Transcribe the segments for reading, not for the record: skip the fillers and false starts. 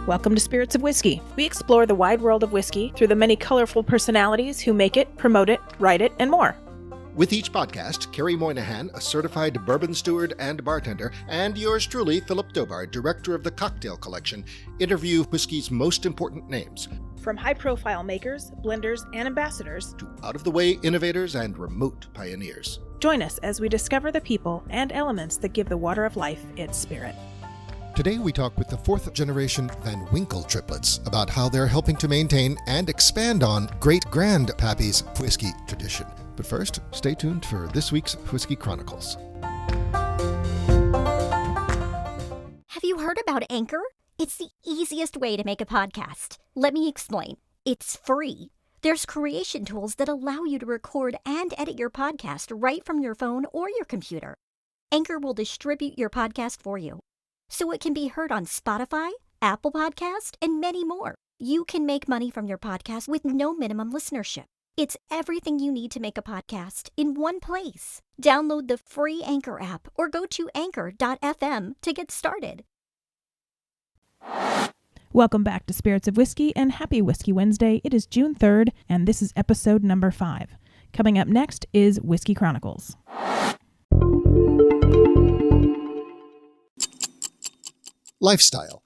Welcome to Spirits of Whiskey. We explore the wide world of whiskey through the many colorful personalities who make it, promote it, write it, and more. With each podcast, Kerry Moynahan, a certified Bourbon Steward and Bartender, and yours truly, Philip Dobard, Director of the Cocktail Collection, interview whiskey's most important names. From high-profile makers, blenders, and ambassadors, to out-of-the-way innovators and remote pioneers. Join us as we discover the people and elements that give the water of life its spirit. Today we talk with the fourth generation Van Winkle Triplets about how they're helping to maintain and expand on great-grand Pappy's whiskey tradition. But first, stay tuned for this week's Whiskey Chronicles. Have you heard about Anchor? It's the easiest way to make a podcast. Let me explain. It's free. There's creation tools that allow you to record and edit your podcast right from your phone or your computer. Anchor will distribute your podcast for you, so it can be heard on Spotify, Apple Podcast, and many more. You can make money from your podcast with no minimum listenership. It's everything you need to make a podcast in one place. Download the free Anchor app or go to anchor.fm to get started. Welcome back to Spirits of Whiskey and happy Whiskey Wednesday. It is June 3rd, and this is episode number 5. Coming up next is Whiskey Chronicles. Lifestyle.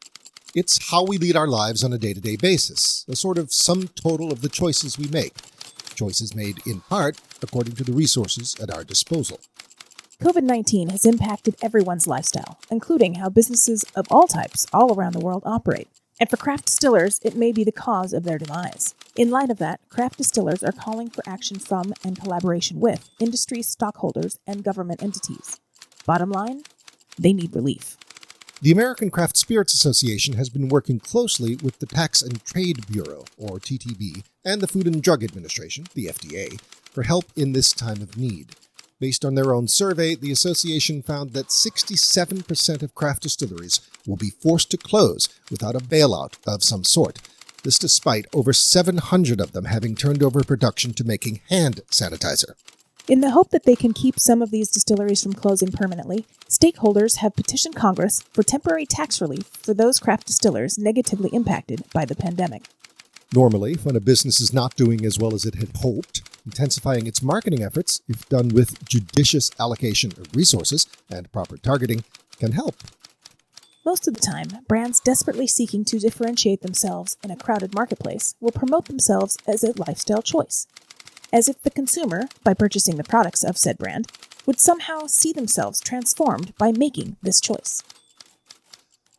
It's how we lead our lives on a day-to-day basis, a sort of sum total of the choices we make. Choices made in part according to the resources at our disposal. COVID-19 has impacted everyone's lifestyle, including how businesses of all types all around the world operate. And for craft distillers, it may be the cause of their demise. In light of that, craft distillers are calling for action from and collaboration with industry stockholders and government entities. Bottom line, they need relief. The American Craft Spirits Association has been working closely with the Tax and Trade Bureau, or TTB, and the Food and Drug Administration, the FDA, for help in this time of need. Based on their own survey, the association found that 67% of craft distilleries will be forced to close without a bailout of some sort. This despite over 700 of them having turned over production to making hand sanitizer. In the hope that they can keep some of these distilleries from closing permanently, stakeholders have petitioned Congress for temporary tax relief for those craft distillers negatively impacted by the pandemic. Normally, when a business is not doing as well as it had hoped, intensifying its marketing efforts, if done with judicious allocation of resources and proper targeting, can help. Most of the time, brands desperately seeking to differentiate themselves in a crowded marketplace will promote themselves as a lifestyle choice, as if the consumer, by purchasing the products of said brand, would somehow see themselves transformed by making this choice.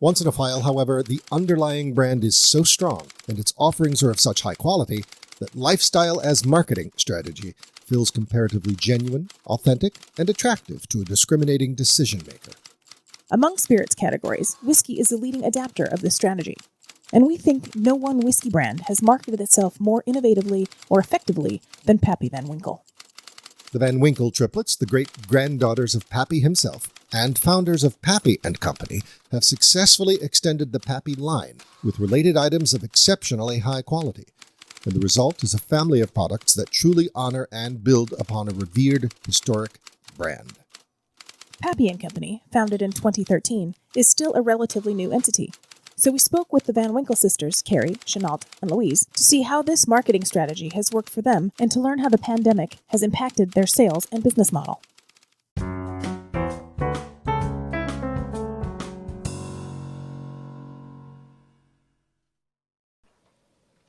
Once in a while, however, the underlying brand is so strong and its offerings are of such high quality that lifestyle as marketing strategy feels comparatively genuine, authentic, and attractive to a discriminating decision maker. Among spirits categories, whiskey is the leading adapter of this strategy. And we think no one whiskey brand has marketed itself more innovatively or effectively than Pappy Van Winkle. The Van Winkle Triplets, the great-granddaughters of Pappy himself, and founders of Pappy Company, have successfully extended the Pappy line with related items of exceptionally high quality. And the result is a family of products that truly honor and build upon a revered, historic brand. Pappy Company, founded in 2013, is still a relatively new entity. So we spoke with the Van Winkle sisters, Carrie, Chenault, and Louise, to see how this marketing strategy has worked for them and to learn how the pandemic has impacted their sales and business model.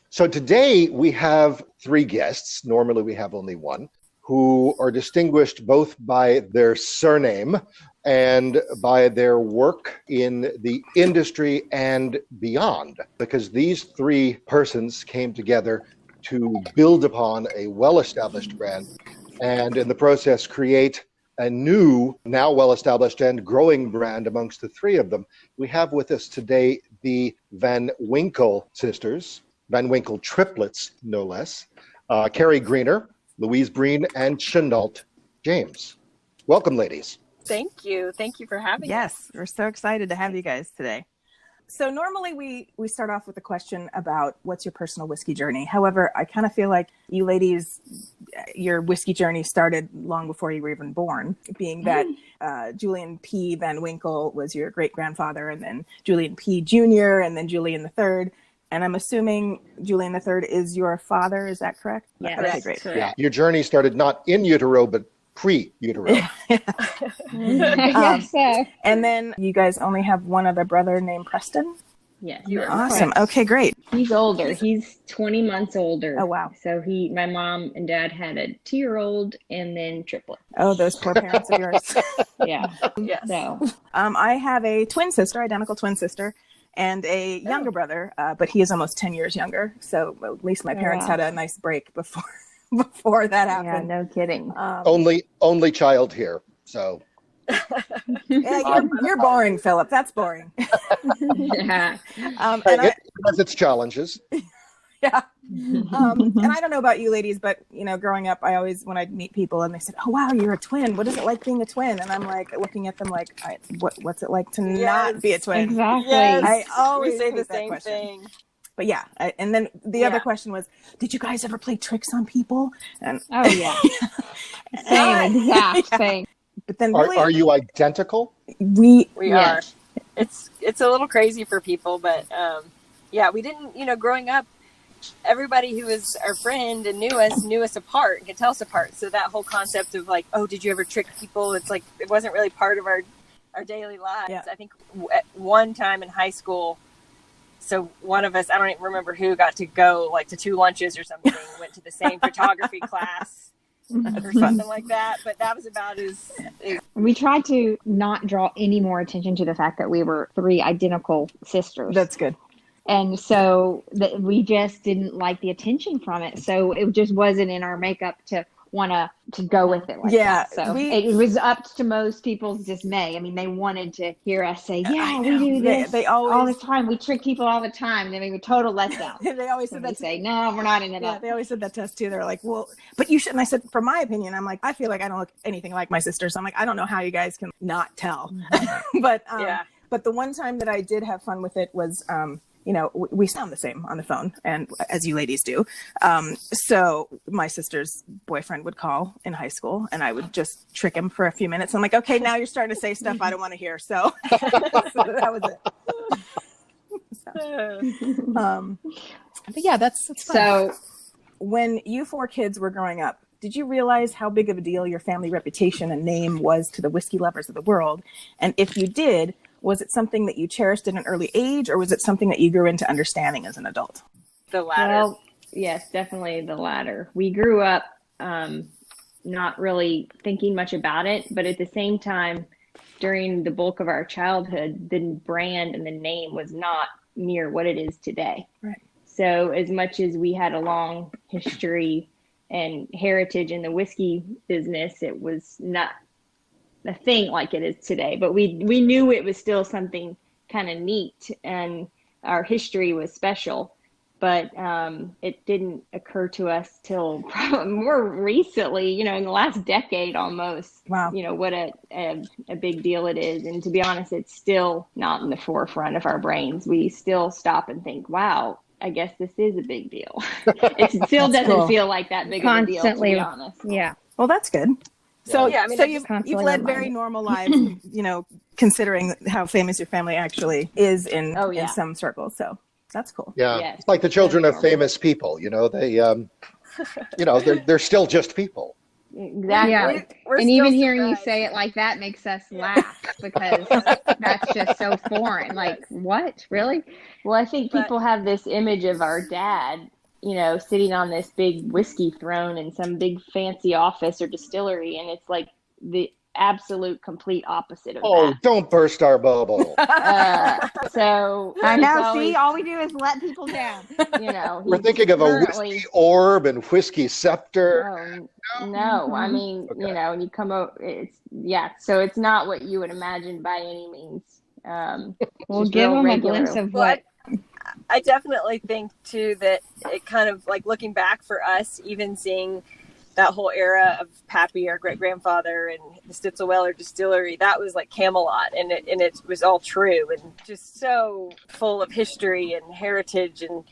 So today we have 3 guests, normally we have only one, who are distinguished both by their surname and by their work in the industry and beyond, because these 3 persons came together to build upon a well-established brand and in the process create a new, now well-established and growing brand amongst the 3 of them. We have with us today the Van Winkle sisters, Van Winkle Triplets, no less, Carrie Greener, Louise Breen, and Chenault James. Welcome, ladies. Thank you. Thank you for having us. Yes, we're so excited to have you guys today. So normally we start off with a question about what's your personal whiskey journey. However, I kind of feel like you ladies, your whiskey journey started long before you were even born, being that Julian P. Van Winkle was your great-grandfather, and then Julian P. Jr., and then Julian III. And I'm assuming Julian III is your father. Is that correct? Yeah, okay, that's great. correct. Yeah, your journey started not in utero, but pre-utero. I guess so. And then you guys only have one other brother named Preston? Yes. Awesome. Okay, great. He's older. He's 20 months older. Oh, wow. So my mom and dad had a 2-year-old and then triplet. Oh, those poor parents of yours. Yeah. Yes. So I have a twin sister, identical twin sister, and a younger brother, but he is almost 10 years younger. So at least my parents had a nice break before that happened. yeah, no kidding. Only child here. So Yeah, you're boring, Philip. That's boring. Yeah. And it has its challenges. Yeah. And I don't know about you ladies, but growing up, I always, when I'd meet people and they said, "Oh wow, you're a twin. What is it like being a twin?" And I'm like looking at them like, "What's it like to not be a twin?" Exactly. Yes. I always we say hate the that same question. thing. But yeah, and then the other question was, did you guys ever play tricks on people? And Oh yeah. Same exact thing. but then really, Are you identical? we Yes. are. It's a little crazy for people, but we didn't, growing up, everybody who was our friend and knew us apart and could tell us apart. So that whole concept of like, oh, did you ever trick people? It's like, it wasn't really part of our daily lives. Yeah. I think at one time in high school, so one of us, I don't even remember who, got to go like to 2 lunches or something, went to the same photography class or something like that. But that was about as We tried to not draw any more attention to the fact that we were 3 identical sisters. that's good. And so we just didn't like the attention from it. So it just wasn't in our makeup to want to go with it like Yeah, that. So it was up to most people's dismay. I mean, they wanted to hear us say, yeah, we do this They all always the time. We trick people all the time. And then we were total letdown. they always said And we that. say, no, we're not into Yeah, that. they always said that to us too. They're like, well, but you should. And I said, from my opinion, I'm like, I feel like I don't look anything like my sister. So I'm like, I don't know how you guys can not tell. But but the one time that I did have fun with it was, we sound the same on the phone, and as you ladies do. So my sister's boyfriend would call in high school, and I would just trick him for a few minutes. I'm like, okay, now you're starting to say stuff I don't want to hear. So, so that was it. But yeah, that's fun. So When you 4 kids were growing up, did you realize how big of a deal your family reputation and name was to the whiskey lovers of the world? And if you did, was it something that you cherished at an early age, or was it something that you grew into understanding as an adult? the latter. Well, yes, definitely the latter. We grew up not really thinking much about it, but at the same time, during the bulk of our childhood, the brand and the name was not near what it is today. Right. So as much as we had a long history and heritage in the whiskey business, it was not a thing like it is today. But we knew it was still something kind of neat, and our history was special. But it didn't occur to us till probably more recently, in the last decade almost. Wow. What a big deal it is. And to be honest, it's still not in the forefront of our brains. We still stop and think, wow, I guess this is a big deal. It still doesn't feel like that big of a deal, to be honest. Yeah. Well, that's good. So, Yeah, I mean, so I you've constantly led remind very me. normal lives, considering how famous your family actually is in some circles. So that's cool. Yeah, Yes. it's like the children of famous people. They're still just people. Exactly. Yeah. We're And still even hearing you surprised. say it like that makes us laugh because that's just so foreign. Like, what? Really? Well, I think people have this image of our dad, sitting on this big whiskey throne in some big fancy office or distillery. And it's like the absolute complete opposite of Oh, don't burst our bubble. that. So I it's know. always, See, all we do is let people down. We're he's thinking of a currently- whiskey orb and whiskey scepter. No. I mean, Okay. and you come over, so it's not what you would imagine by any means. We'll just give real them a regular. glimpse of Well, what. I definitely think too that it kind of like looking back for us, even seeing that whole era of Pappy, our great grandfather, and the Stitzelweller distillery, that was like Camelot, and it was all true and just so full of history and heritage and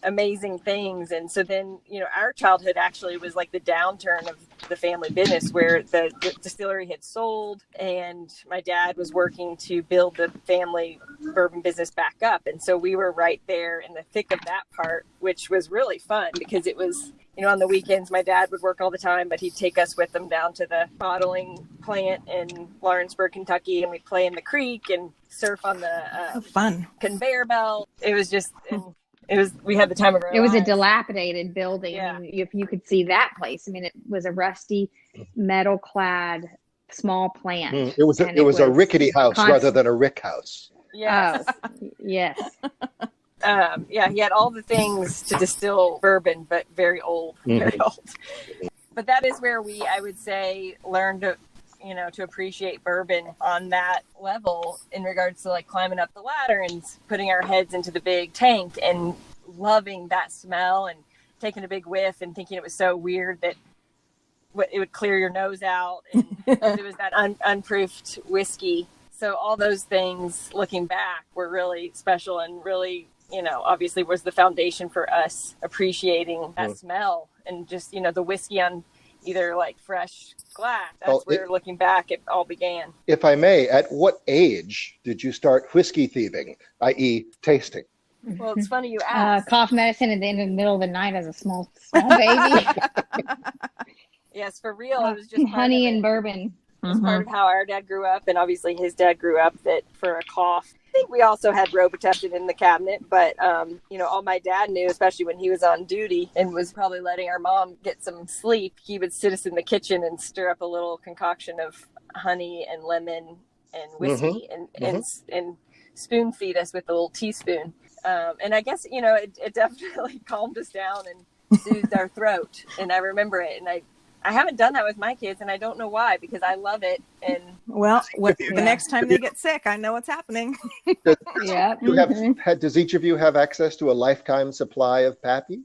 amazing things. And so then, our childhood actually was like the downturn of the family business, where the distillery had sold and my dad was working to build the family bourbon business back up. And so we were right there in the thick of that part, which was really fun because it was, on the weekends, my dad would work all the time, but he'd take us with him down to the bottling plant in Lawrenceburg, Kentucky, and we'd play in the creek and surf on the fun conveyor belt. It was just... we had the time of our lives. It was a dilapidated building. Yeah. I mean, if you could see that place, I mean, it was a rusty, metal-clad small plant. It was a rickety house rather than a rick house. Yes. Oh, yes. He had all the things to distill bourbon, but very old, very old. But that is where I would say, learned to appreciate bourbon on that level in regards to like climbing up the ladder and putting our heads into the big tank and loving that smell and taking a big whiff and thinking it was so weird that it would clear your nose out. And it was that unproofed whiskey. So all those things looking back were really special and really, obviously was the foundation for us appreciating that smell and just, the whiskey on either like fresh glass. That's where looking back, it all began. If I may, at what age did you start whiskey thieving, i.e. tasting? Well, it's funny you ask. Cough medicine in the middle of the night as a small baby. Yes, for real. It was just honey and bourbon. It was part of how our dad grew up, and obviously his dad grew up that for a cough. I think we also had Robitussin in the cabinet, but, all my dad knew, especially when he was on duty and was probably letting our mom get some sleep, he would sit us in the kitchen and stir up a little concoction of honey and lemon and whiskey and spoon feed us with a little teaspoon. And I guess, it definitely calmed us down and soothed our throat. And I remember it. And I haven't done that with my kids, and I don't know why, because I love it. And the next time they get sick, I know what's happening. Yeah. Does each of you have access to a lifetime supply of Pappy?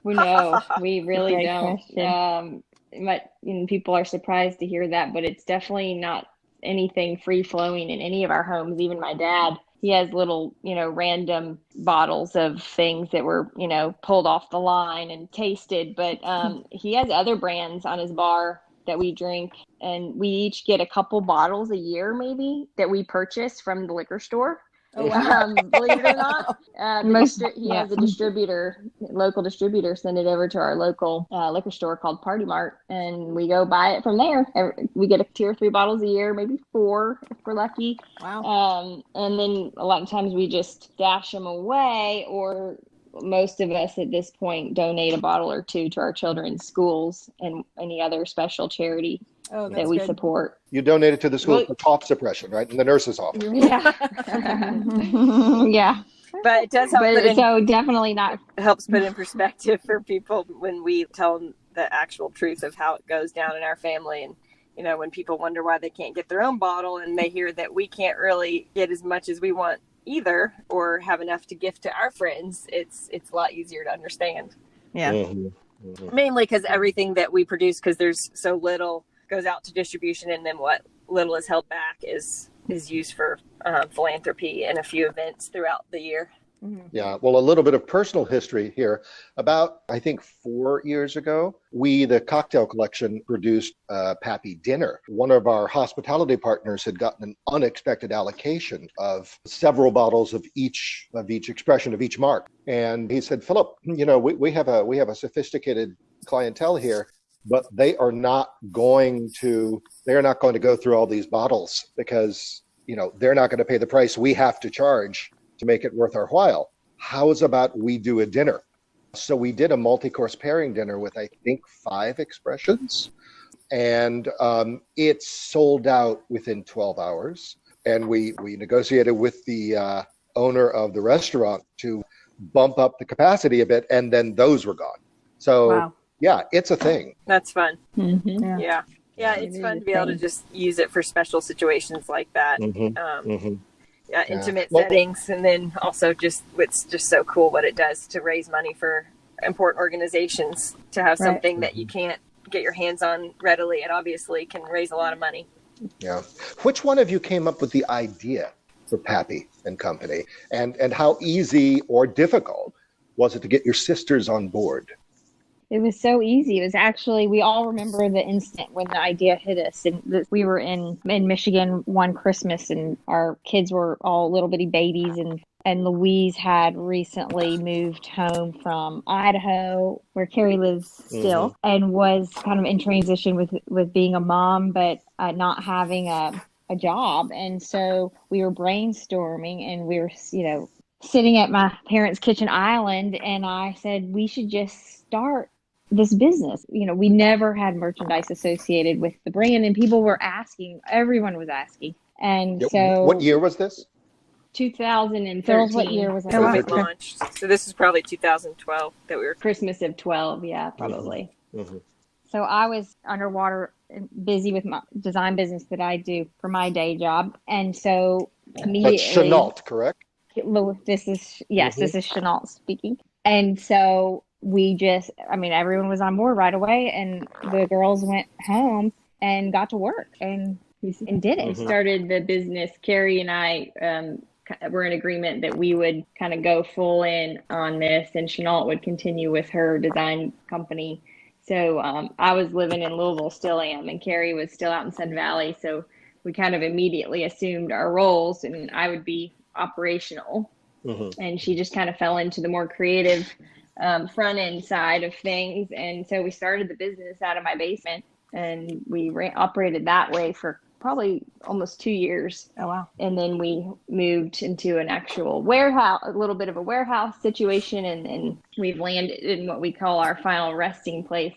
No, we really don't. But people are surprised to hear that, but it's definitely not anything free flowing in any of our homes. Even my dad, he has little, random bottles of things that were, pulled off the line and tasted. But he has other brands on his bar that we drink, and we each get a couple bottles a year, maybe, that we purchase from the liquor store. Oh, wow. Believe it or not, he has a local distributor, send it over to our local liquor store called Party Mart, and we go buy it from there. We get 2 or 3 bottles a year, maybe 4 if we're lucky. Wow. And then a lot of times we just stash them away, or most of us at this point donate a bottle or 2 to our children's schools and any other special charity that we support. You donated to the school for cough suppression, right? In the nurse's office. Yeah. Yeah. But it does help. So definitely not. Helps put in perspective for people when we tell them the actual truth of how it goes down in our family. And, when people wonder why they can't get their own bottle and they hear that we can't really get as much as we want either or have enough to gift to our friends, it's a lot easier to understand. Yeah. Mainly because everything that we produce, because there's so little, goes out to distribution, and then what little is held back is used for philanthropy and a few events throughout the year. Yeah, well, a little bit of personal history here. About, I think, 4 years ago, the cocktail collection, produced Pappy Dinner. One of our hospitality partners had gotten an unexpected allocation of several bottles of each expression of each mark. And he said, Philip, we have a sophisticated clientele here, but they are not going to go through all these bottles because, they're not going to pay the price we have to charge to make it worth our while. How's about we do a dinner? So we did a multi-course pairing dinner with, I think, 5 expressions, and it sold out within 12 hours. And we negotiated with the owner of the restaurant to bump up the capacity a bit, and then those were gone. So wow. Yeah, it's a thing. That's fun. Mm-hmm. Yeah, it's fun to be able to just use it for special situations like that. Intimate settings, and then also it's just so cool what it does to raise money for important organizations to have Right. something that you can't get your hands on readily. It obviously can raise a lot of money. Yeah. Which one of you came up with the idea for Pappy and Company? And how easy or difficult was it to get your sisters on board? It was so easy. It was actually, we all remember the instant when the idea hit us. And we were in Michigan one Christmas, and our kids were all little bitty babies. And Louise had recently moved home from Idaho, where Carrie lives still, and was kind of in transition with being a mom, but not having a job. And so we were brainstorming, and we were, sitting at my parents' kitchen island, and I said, we should just start this business. We never had merchandise associated with the brand, and people were asking. Everyone was asking. And so, what year was this? 2013. Girls, what year was it? COVID launched. So this is probably 2012 that we were. Christmas of 12, yeah, probably. Mm-hmm. So I was underwater, busy with my design business that I do for my day job, and so immediately. That's Chenault, correct? This is Chenault speaking. And so we just, everyone was on board right away, and the girls went home and got to work and did it. Started the business. Carrie and I were in agreement that we would kind of go full in on this, and Chenault would continue with her design company. So I was living in Louisville, still am, and Carrie was still out in Sun Valley. So we kind of immediately assumed our roles, and I would be operational. And she just kind of fell into the more creative front end side of things. And so we started the business out of my basement, and we operated that way for probably almost 2 years. Oh, wow. And then we moved into an actual warehouse, a little bit of a warehouse situation. And we've landed in what we call our final resting place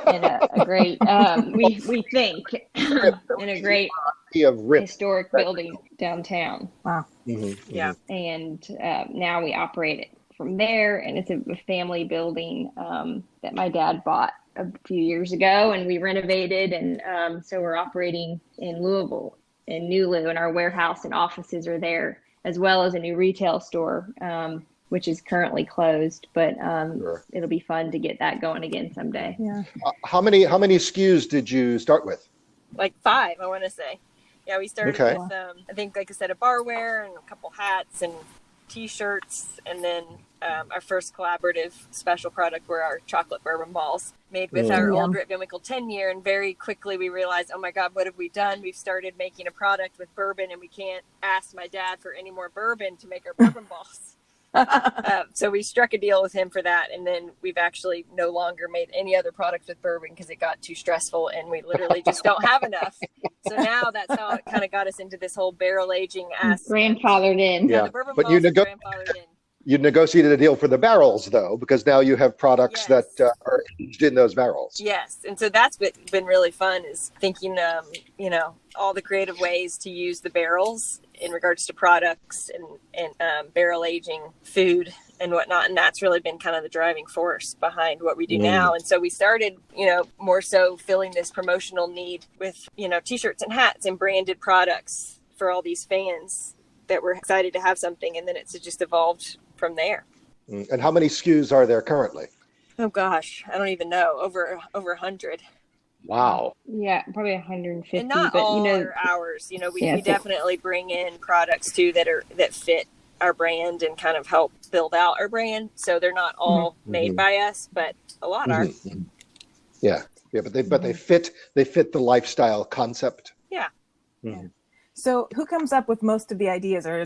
in a great, we think, in a great historic building downtown. Wow. Yeah. And now we operate it from there, and it's a family building that my dad bought a few years ago, and we renovated, and so we're operating in Louisville, in New Lou, and our warehouse and offices are there, as well as a new retail store, which is currently closed, but it'll be fun to get that going again someday. Yeah. How many SKUs did you start with? Like 5, I want to say. Yeah, we started with, I think, like I said, a barware and a couple hats and T-shirts, and then our first collaborative special product were our chocolate bourbon balls made with our old Rip Van Winkle 10-year. And very quickly we realized, oh my God, what have we done? We've started making a product with bourbon, and we can't ask my dad for any more bourbon to make our bourbon balls. So we struck a deal with him for that, and then we've actually no longer made any other product with bourbon because it got too stressful, and we literally just don't have enough. So now that's how it kind of got us into this whole barrel aging aspect. Grandfathered in. Yeah, the bourbon balls are grandfathered in. You negotiated a deal for the barrels, though, because now you have products that are aged in those barrels. Yes, and so that's been really fun, is thinking, all the creative ways to use the barrels in regards to products and barrel aging food and whatnot. And that's really been kind of the driving force behind what we do now. And so we started, more so filling this promotional need with, T-shirts and hats and branded products for all these fans that were excited to have something. And then it's just evolved from there. And how many SKUs are there currently? Oh gosh, I don't even know. Over 100. Wow. Yeah, probably 150. And not but, all are ours. We definitely bring in products too that fit our brand and kind of help build out our brand. So they're not all made by us, but a lot are. Yeah, but they fit the lifestyle concept. Yeah. Mm-hmm. So who comes up with most of the ideas, or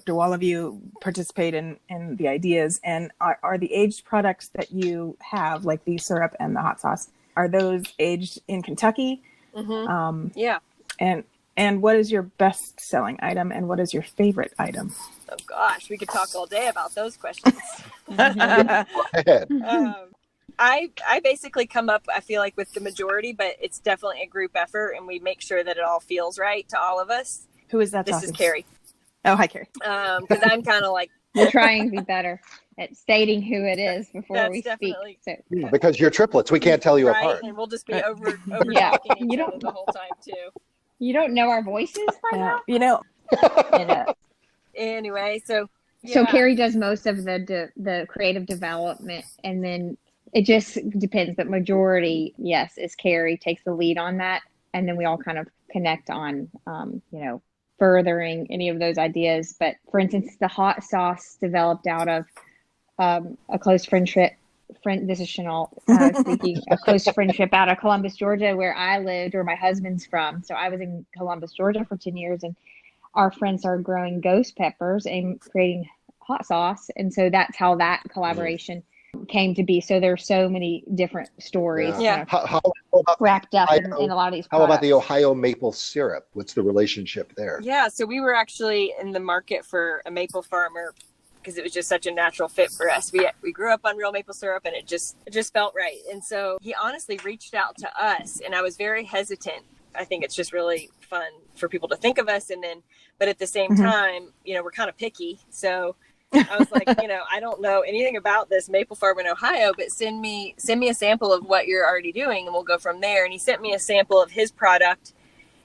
do all of you participate in the ideas? And are the aged products that you have, like the syrup and the hot sauce, are those aged in Kentucky? Yeah. And what is your best selling item, and what is your favorite item? Oh gosh, we could talk all day about those questions. Go ahead. I basically come up, I feel like, with the majority, but it's definitely a group effort, and we make sure that it all feels right to all of us. Who is that? This is Carrie. Oh, hi, Carrie. Because I'm kind of like... We're trying to be better at stating who it is before we speak. So. Because you're triplets, we can't tell you right? apart. And we'll just be over talking each other the whole time, too. You don't know our voices right now? You know. Anyway, so So Carrie does most of the creative development, and then it just depends. But majority, yes, is Carrie takes the lead on that, and then we all kind of connect on, furthering any of those ideas. But for instance, the hot sauce developed out of a close friendship. This is Chenault speaking. A close friendship out of Columbus, Georgia, where I lived, where my husband's from. So I was in Columbus, Georgia, for 10 years, and our friends started growing ghost peppers and creating hot sauce. And so that's how that collaboration came to be. So there's so many different stories How wrapped up in a lot of these products. How about the Ohio maple syrup? What's the relationship there? Yeah, so we were actually in the market for a maple farmer because it was just such a natural fit for us. We grew up on real maple syrup, and it just felt right. And so he honestly reached out to us, and I was very hesitant. I think it's just really fun for people to think of us. But at the same time, we're kind of picky. So I was like, I don't know anything about this maple farm in Ohio, but send me a sample of what you're already doing, and we'll go from there. And he sent me a sample of his product,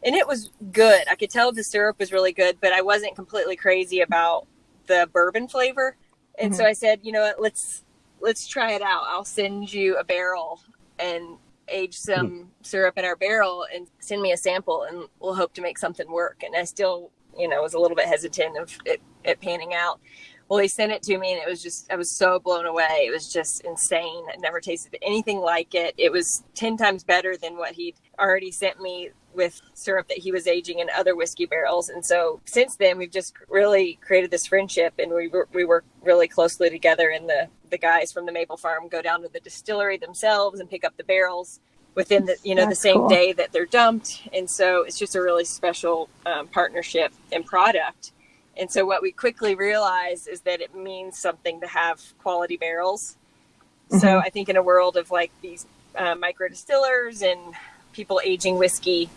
and it was good. I could tell the syrup was really good, but I wasn't completely crazy about the bourbon flavor. And so I said, let's try it out. I'll send you a barrel and age some syrup in our barrel and send me a sample, and we'll hope to make something work. And I still, was a little bit hesitant of it panning out. Well, he sent it to me, and I was so blown away. It was just insane. I'd never tasted anything like it. It was 10 times better than what he'd already sent me with syrup that he was aging in other whiskey barrels. And so since then, we've just really created this friendship, and we work really closely together. And the guys from the maple farm go down to the distillery themselves and pick up the barrels within the same day that they're dumped. And so it's just a really special partnership and product. And so what we quickly realized is that it means something to have quality barrels. So I think in a world of like these micro distillers and people aging whiskey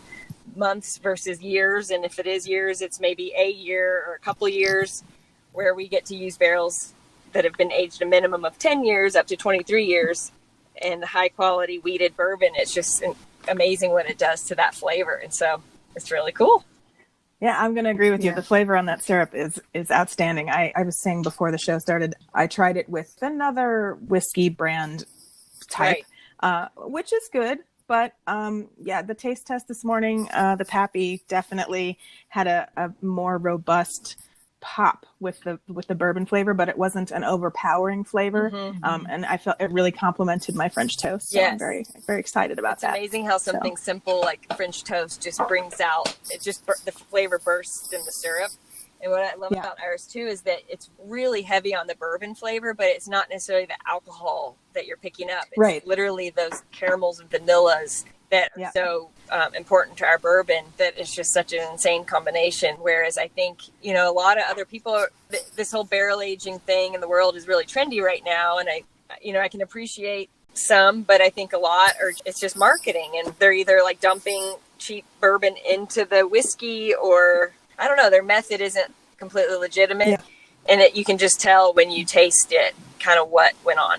months versus years, and if it is years, it's maybe a year or a couple of years, where we get to use barrels that have been aged a minimum of 10 years up to 23 years, and the high quality weeded bourbon. It's just amazing what it does to that flavor. And so it's really cool. Yeah, I'm going to agree with you. The flavor on that syrup is outstanding. I was saying before the show started, I tried it with another whiskey brand type, which is good. But the taste test this morning, the Pappy definitely had a more robust pop with the bourbon flavor, but it wasn't an overpowering flavor. And I felt it really complemented my French toast. So I'm very, very excited about that. It's amazing how something simple like French toast just brings out, the flavor bursts in the syrup. And what I love about ours too is that it's really heavy on the bourbon flavor, but it's not necessarily the alcohol that you're picking up. It's literally those caramels and vanillas that are so important to our bourbon, that it's just such an insane combination. Whereas I think, a lot of other people, this whole barrel aging thing in the world is really trendy right now. And I can appreciate some, but I think a lot it's just marketing, and they're either like dumping cheap bourbon into the whiskey, or I don't know, their method isn't completely legitimate. And you can just tell when you taste it kind of what went on.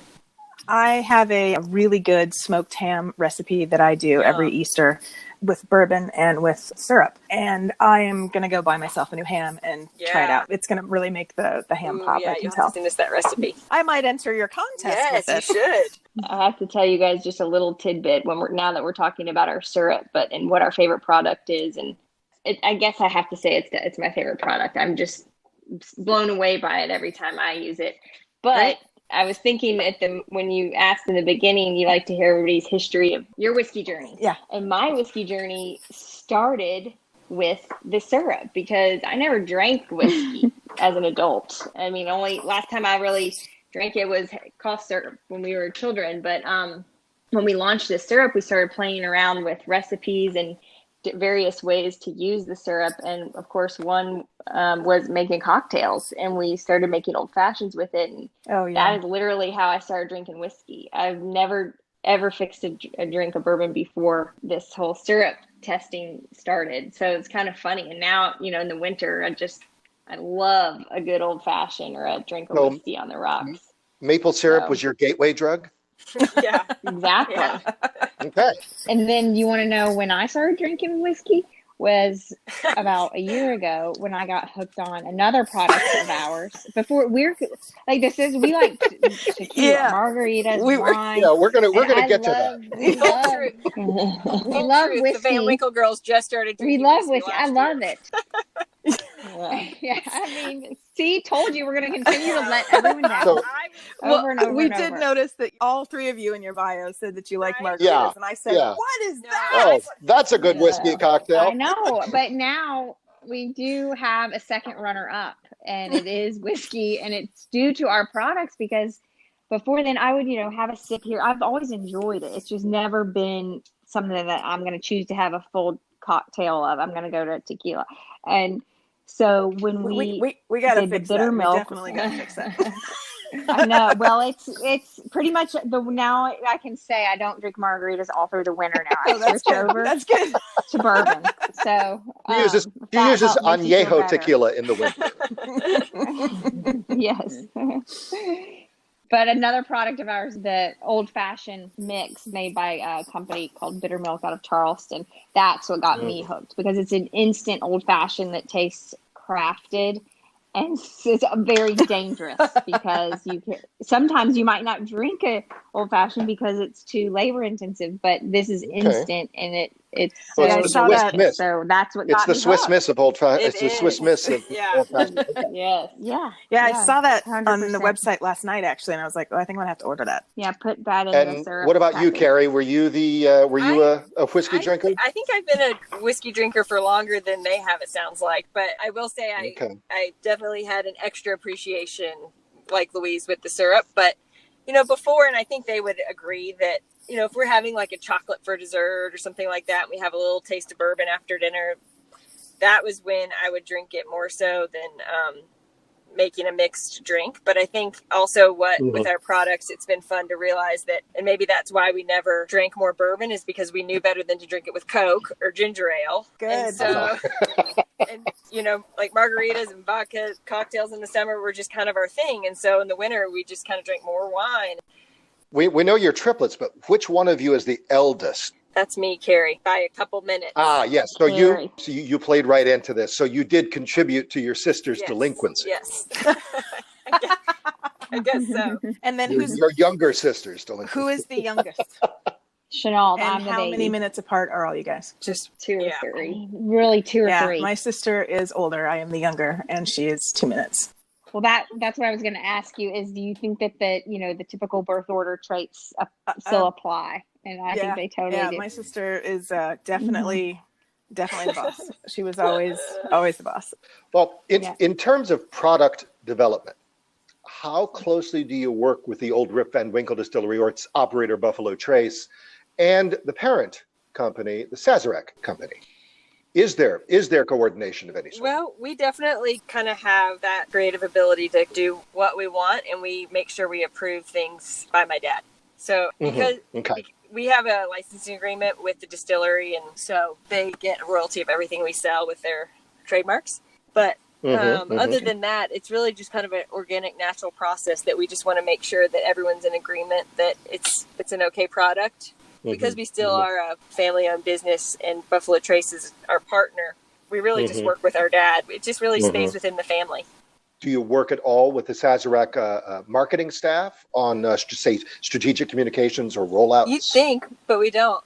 I have a really good smoked ham recipe that I do every Easter with bourbon and with syrup. And I am going to go buy myself a new ham and try it out. It's going to really make the ham pop, I can tell. Send us that recipe. I might enter your contest with it. Yes, you should. I have to tell you guys just a little tidbit now that we're talking about our syrup, and what our favorite product is. And I guess I have to say it's my favorite product. I'm just blown away by it every time I use it. But I was thinking when you asked in the beginning, you like to hear everybody's history of your whiskey journey. Yeah. And my whiskey journey started with the syrup, because I never drank whiskey as an adult. I mean, only last time I really drank it was cough syrup when we were children. But when we launched this syrup, we started playing around with recipes and various ways to use the syrup. And of course, one was making cocktails, and we started making old fashions with it. And that is literally how I started drinking whiskey. I've never ever fixed a drink of bourbon before this whole syrup testing started. So it's kind of funny. And now, in the winter, I love a good old fashioned or a drink of whiskey on the rocks. Maple syrup was your gateway drug? Exactly. Okay. And then you want to know when I started drinking whiskey? was about a year ago when I got hooked on another product of ours. Before we like tequila, margaritas, wine. Yeah, we're gonna get to love, that. we love, we love The Van whiskey. Winkle girls just started We drinking love whiskey. whiskey. I love it. Yeah, I mean, see, told you we're going to continue to let everyone down So- over and over. We and did over. notice that all three of you in your bio said that you like margaritas, Yeah, and I said, yeah. "What is that?" Oh, that's a good whiskey cocktail. I know, but now we do have a second runner-up, and it is whiskey, and it's due to our products because before then I would, have a sip here. I've always enjoyed it. It's just never been something that I'm going to choose to have a full cocktail of. I'm going to go to tequila, and so when we got to did the fix bitter that. milk, We definitely got to fix that. I know. Well, it's pretty much now I can say I don't drink margaritas all through the winter now. I That's switch good. over That's good. to bourbon. So She uses añejo tequila in the winter. Yes. But another product of ours, the old fashioned mix made by a company called Bitter Milk out of Charleston. That's what got me hooked because it's an instant old fashioned that tastes crafted. And it's very dangerous because sometimes you might not drink a old fashioned because it's too labor intensive, but this is instant and it's so it's the Swiss Miss. So that's what It's got the me Swiss hooked. Miss of old fashioned. It's the is. Swiss Miss of old fashioned. Yes. Yeah, I saw that on 100%. the website last night actually, and I was like, "Oh, I think I'm gonna have to order that." Yeah, put that in the And syrup. what about you, Carrie? Were you a whiskey drinker? I think I've been a whiskey drinker for longer than they have, it sounds like. But I will say I definitely had an extra appreciation, like Louise, with the syrup. But, before, and I think they would agree that, if we're having like a chocolate for dessert or something like that, and we have a little taste of bourbon after dinner, that was when I would drink it more so than making a mixed drink. But I think also with our products, it's been fun to realize that, and maybe that's why we never drank more bourbon, is because we knew better than to drink it with Coke or ginger ale. Good. And so, like margaritas and vodka cocktails in the summer were just kind of our thing. And so in the winter, we just kind of drank more wine. We know you're triplets, but which one of you is the eldest? That's me, Carrie, by a couple minutes. Ah, yes. So you played right into this. So you did contribute to your sister's delinquency. Yes. I guess so. And then your younger sister's delinquency? Who is the youngest? Chenault. And I'm the how baby. many minutes apart are all you guys? Just 2 or 3. Really 2 or 3. My sister is older. I am the younger, and she is 2 minutes. Well, that's what I was going to ask you is, do you think that the typical birth order traits still apply? And I think they totally do. My sister is definitely the boss. She was always the boss. Well, in terms of product development, how closely do you work with the old Rip Van Winkle distillery or its operator, Buffalo Trace, and the parent company, the Sazerac company? Is there coordination of any sort? Well, we definitely kind of have that creative ability to do what we want, and we make sure we approve things by my dad. So because we have a licensing agreement with the distillery, and so they get a royalty of everything we sell with their trademarks. But other than that, it's really just kind of an organic, natural process that we just want to make sure that everyone's in agreement that it's an okay product. Because we still are a family-owned business and Buffalo Trace is our partner, we really just work with our dad. It just really stays within the family. Do you work at all with the Sazerac marketing staff on, say, strategic communications or rollouts? You'd think, but we don't.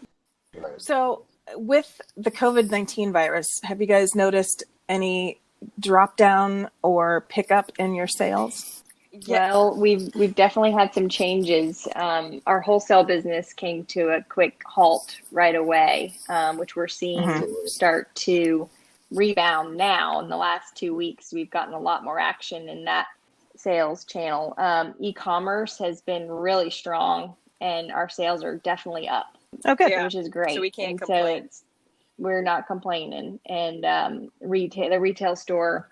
So with the COVID-19 virus, have you guys noticed any drop down or pickup in your sales? Well, we've definitely had some changes. Our wholesale business came to a quick halt right away, which we're seeing start to rebound now. In the last 2 weeks, we've gotten a lot more action in that sales channel. E-commerce has been really strong, and our sales are definitely up. Okay, which is great. So we can't complain. So we're not complaining. And the retail store.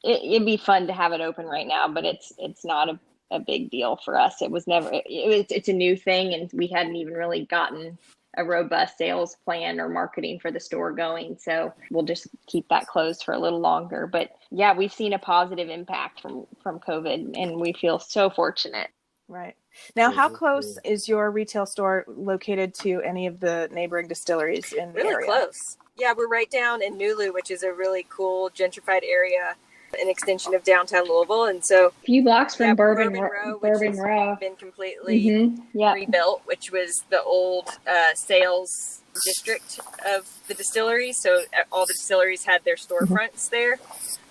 It'd be fun to have it open right now, but it's not a big deal for us. It was never. It's a new thing, and we hadn't even really gotten a robust sales plan or marketing for the store going. So we'll just keep that closed for a little longer. But yeah, we've seen a positive impact from COVID, and we feel so fortunate. Right. Now, how close is your retail store located to any of the neighboring distilleries in the area? Really close. Yeah, we're right down in Nulu, which is a really cool gentrified area, an extension of downtown Louisville. And so A few blocks from Bourbon Row, which Bourbon has Row. been completely Yep. rebuilt, which was the old sales district of the distillery. So all the distilleries had their storefronts there.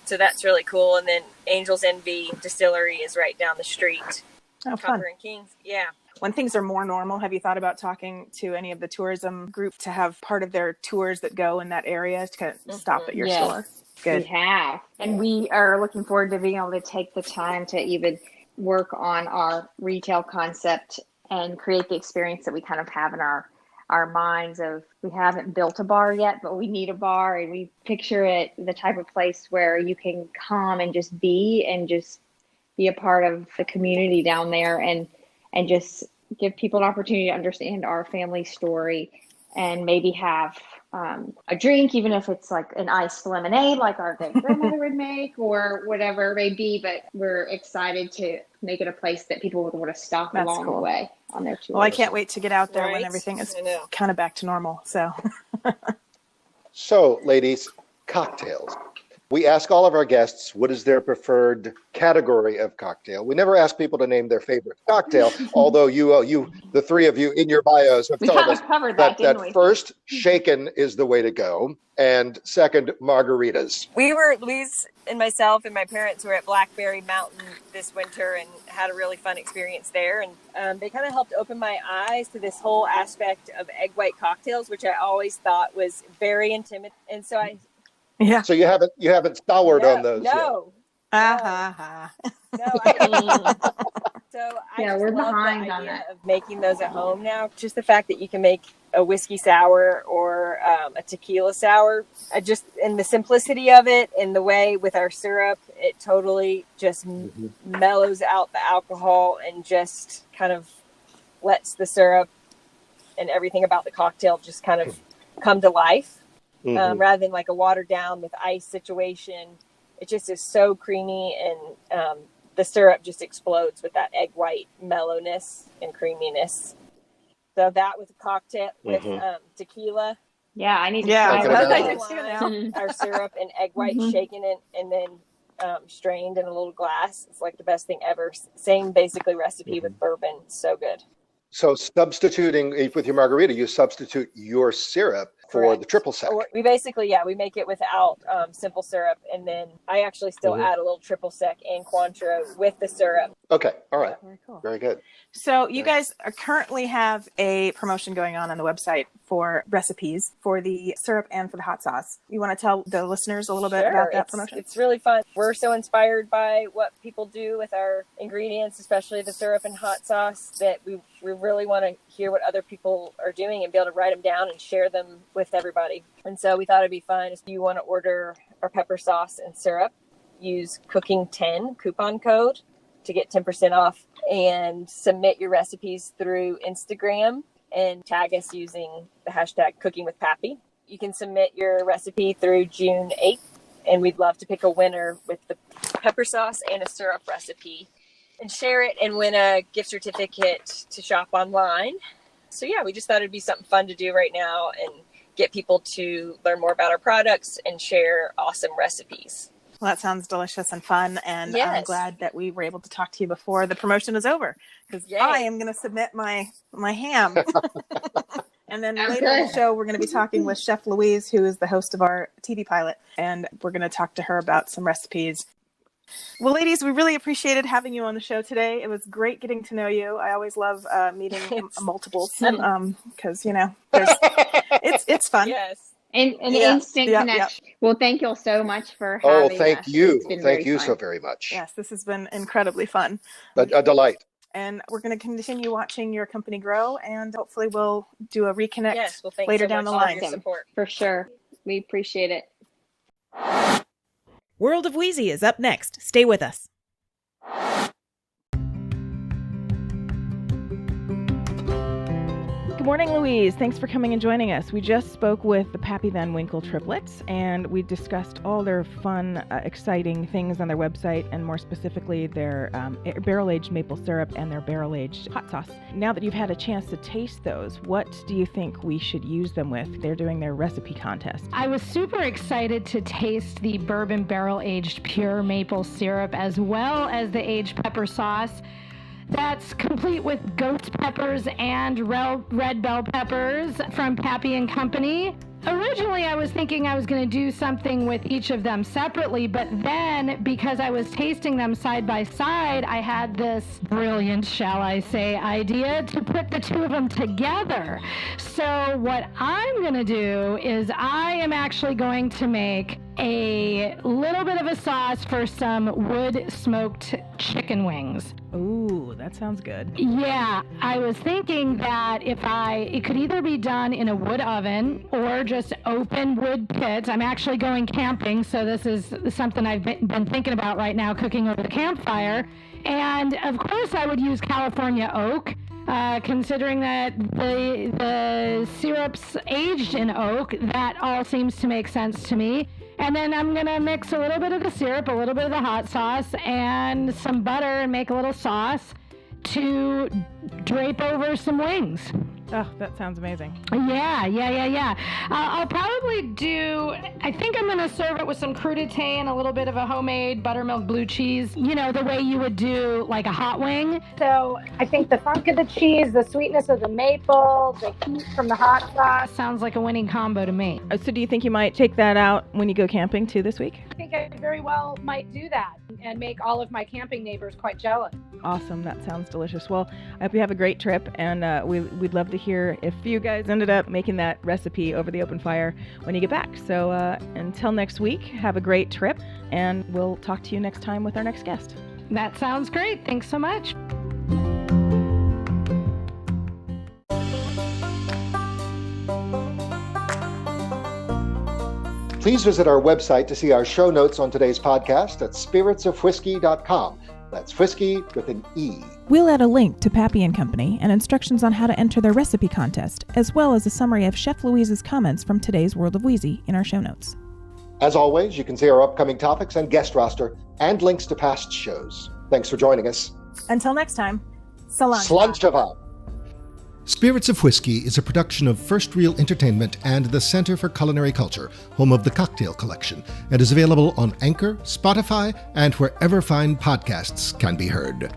So that's really cool. And then Angel's Envy Distillery is right down the street. Oh, fun. Copper and Kings. Yeah. When things are more normal, have you thought about talking to any of the tourism group to have part of their tours that go in that area to kind of stop at your store? Good. We have. And we are looking forward to being able to take the time to even work on our retail concept and create the experience that we kind of have in our minds of, we haven't built a bar yet, but we need a bar, and we picture it the type of place where you can come and just be a part of the community down there and just give people an opportunity to understand our family story and maybe have a drink, even if it's like an iced lemonade like our great grandmother would make or whatever it may be. But we're excited to make it a place that people would want to stop along the way on their tours. Well, I can't wait to get out there when Right? everything is I know. kind of back to normal. So, So, ladies, cocktails. We ask all of our guests what is their preferred category of cocktail. We never ask people to name their favorite cocktail, although you, the three of you in your bios have told us covered that, didn't we? first, shaken is the way to go, and second, margaritas. Louise and myself and my parents were at Blackberry Mountain this winter and had a really fun experience there. And they kind of helped open my eyes to this whole aspect of egg white cocktails, which I always thought was very intimidating. And so So you haven't soured on those yet. No. Yeah, we're behind on that. Of making those at home now. Just the fact that you can make a whiskey sour or a tequila sour, and the simplicity of it and the way with our syrup, it totally just mellows out the alcohol and just kind of lets the syrup and everything about the cocktail just kind of come to life. Rather than like a watered down with ice situation. It just is so creamy, and the syrup just explodes with that egg white mellowness and creaminess. So that with a cocktail with tequila. Yeah, I need to try that. Our syrup and egg white shaken it and then strained in a little glass. It's like the best thing ever. Same basically recipe with bourbon. So good. So substituting with your margarita, you substitute your syrup for the triple sec. We basically, we make it without simple syrup, and then I actually still add a little triple sec and Cointreau with the syrup. Okay, all right. Very cool. Very good. So you guys currently have a promotion going on the website for recipes for the syrup and for the hot sauce. You want to tell the listeners a little bit about that promotion? It's really fun. We're so inspired by what people do with our ingredients, especially the syrup and hot sauce, that we really want to hear what other people are doing and be able to write them down and share them with everybody. And so we thought it'd be fun. If you want to order our pepper sauce and syrup, use Cooking10 coupon code to get 10% off, and submit your recipes through Instagram and tag us using the hashtag Cooking with Pappy. You can submit your recipe through June 8th, and we'd love to pick a winner with the pepper sauce and a syrup recipe and share it and win a gift certificate to shop online. So we just thought it'd be something fun to do right now and get people to learn more about our products and share awesome recipes. Well, that sounds delicious and fun, and I'm glad that we were able to talk to you before the promotion is over, because I am going to submit my ham. And then later in the show, we're going to be talking with Chef Louise, who is the host of our TV pilot, and we're going to talk to her about some recipes. Well, ladies, we really appreciated having you on the show today. It was great getting to know you. I always love meeting multiples because, it's fun. Yes. And an instant connection. Well, thank you all so much for having us. Thank you. Thank you fun. so very much. Yes, this has been incredibly fun. A delight. And we're going to continue watching your company grow, and hopefully we'll do a reconnect later down the line. For sure. We appreciate it. World of Wheezy is up next. Stay with us. Good morning, Louise. Thanks for coming and joining us. We just spoke with the Pappy Winkle Triplets, and we discussed all their fun, exciting things on their website, and more specifically their barrel-aged maple syrup and their barrel-aged hot sauce. Now that you've had a chance to taste those, what do you think we should use them with? They're doing their recipe contest. I was super excited to taste the bourbon barrel-aged pure maple syrup as well as the aged pepper sauce. That's complete with ghost peppers and red bell peppers from Pappy Company. Originally, I was thinking I was going to do something with each of them separately, but then because I was tasting them side by side, I had this brilliant, shall I say, idea to put the two of them together. So what I'm going to do is I am actually going to make a little bit of a sauce for some wood smoked chicken wings. Ooh, that sounds good. Yeah, I was thinking that it could either be done in a wood oven or just open wood pits. I'm actually going camping, so this is something I've been thinking about right now, cooking over the campfire. And of course I would use California oak, considering that the syrup's aged in oak. That all seems to make sense to me. And then I'm going to mix a little bit of the syrup, a little bit of the hot sauce, and some butter and make a little sauce to drape over some wings. Oh, that sounds amazing. Yeah. I'll probably I think I'm going to serve it with some crudité and a little bit of a homemade buttermilk blue cheese, the way you would do like a hot wing. So I think the funk of the cheese, the sweetness of the maple, the heat from the hot sauce. Sounds like a winning combo to me. So do you think you might take that out when you go camping too this week? I think I very well might do that and make all of my camping neighbors quite jealous. Awesome. That sounds delicious. Well, I hope you have a great trip, and we'd love to hear if you guys ended up making that recipe over the open fire when you get back. So until next week, have a great trip, and we'll talk to you next time with our next guest. That sounds great. Thanks so much. Please visit our website to see our show notes on today's podcast at spiritsofwhiskey.com. That's whiskey with an E. We'll add a link to Pappy Company and instructions on how to enter their recipe contest, as well as a summary of Chef Louise's comments from today's World of Wheezy in our show notes. As always, you can see our upcoming topics and guest roster and links to past shows. Thanks for joining us. Until next time, Salam. Slanchava. Spirits of Whiskey is a production of First Reel Entertainment and the Center for Culinary Culture, home of the Cocktail Collection, and is available on Anchor, Spotify, and wherever fine podcasts can be heard.